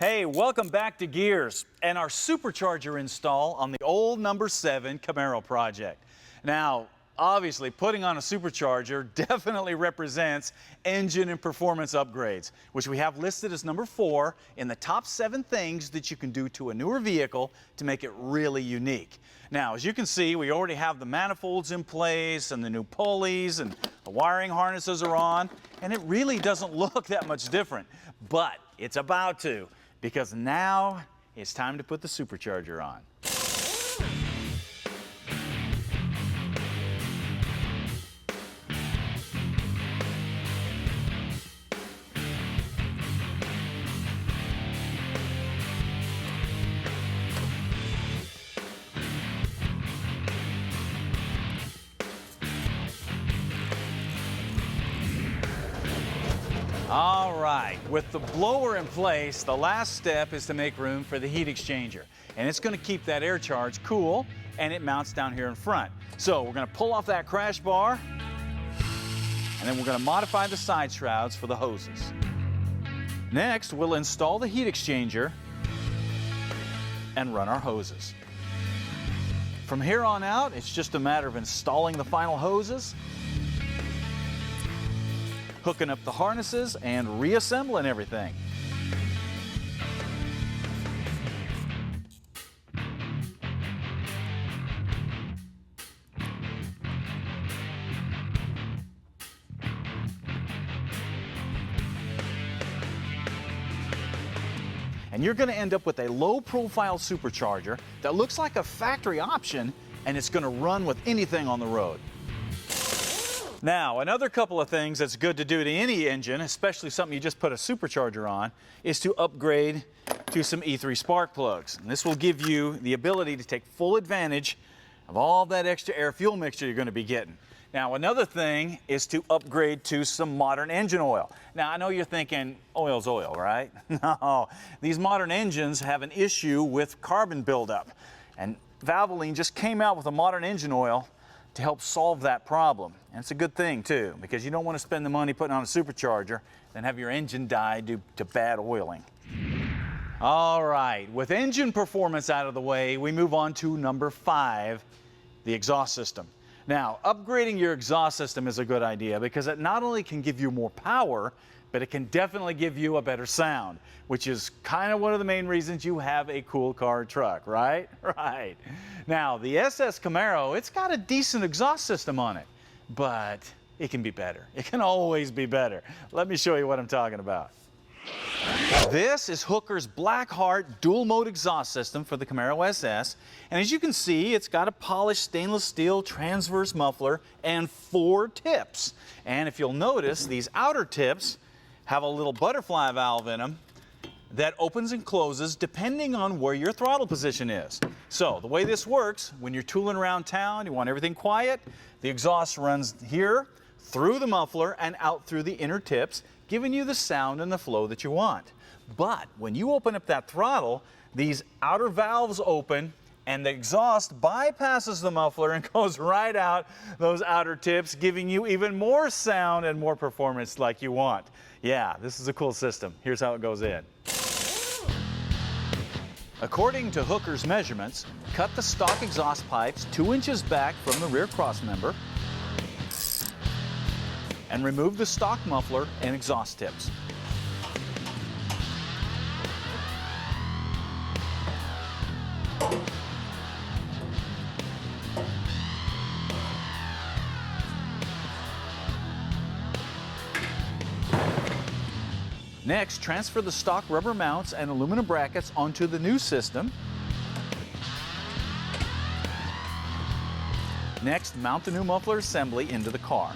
Hey, welcome back to GearZ and our Supercharger install on the old number 7 Camaro project. Now, obviously, putting on a Supercharger definitely represents engine and performance upgrades, which we have listed as number 4 in the top 7 things that you can do to a newer vehicle to make it really unique. Now, as you can see, we already have the manifolds in place and the new pulleys and the wiring harnesses are on, and it really doesn't look that much different, but it's about to, because now it's time to put the Supercharger on. All right, with the blower in place, the last step is to make room for the heat exchanger. And it's going to keep that air charge cool, and it mounts down here in front. So we're going to pull off that crash bar, and then we're going to modify the side shrouds for the hoses. Next, we'll install the heat exchanger and run our hoses. From here on out, it's just a matter of installing the final hoses, hooking up the harnesses, and reassembling everything. And you're going to end up with a low-profile Supercharger that looks like a factory option, and it's going to run with anything on the road. Now, another couple of things that's good to do to any engine, especially something you just put a Supercharger on, is to upgrade to some E3 spark plugs. And this will give you the ability to take full advantage of all that extra air-fuel mixture you're going to be getting. Now, another thing is to upgrade to some modern engine oil. Now, I know you're thinking, oil's oil, right? No, these modern engines have an issue with carbon buildup. And Valvoline just came out with a modern engine oil to help solve that problem. And it's a good thing too, because you don't want to spend the money putting on a Supercharger and have your engine die due to bad oiling. All right, with engine performance out of the way, we move on to number 5, the exhaust system. Now, upgrading your exhaust system is a good idea because it not only can give you more power, but it can definitely give you a better sound, which is kind of one of the main reasons you have a cool car truck, right? Right. Now, the SS Camaro, it's got a decent exhaust system on it, but it can be better. It can always be better. Let me show you what I'm talking about. This is Hooker's Blackheart dual mode exhaust system for the Camaro SS. And as you can see, it's got a polished stainless steel transverse muffler and 4 tips. And if you'll notice, these outer tips have a little butterfly valve in them that opens and closes depending on where your throttle position is. So the way this works, when you're tooling around town, you want everything quiet, the exhaust runs here, through the muffler, and out through the inner tips, giving you the sound and the flow that you want. But when you open up that throttle, these outer valves open and the exhaust bypasses the muffler and goes right out those outer tips, giving you even more sound and more performance like you want. Yeah, this is a cool system. Here's how it goes in. According to Hooker's measurements, cut the stock exhaust pipes 2 inches back from the rear crossmember and remove the stock muffler and exhaust tips. Next, transfer the stock rubber mounts and aluminum brackets onto the new system. Next, mount the new muffler assembly into the car.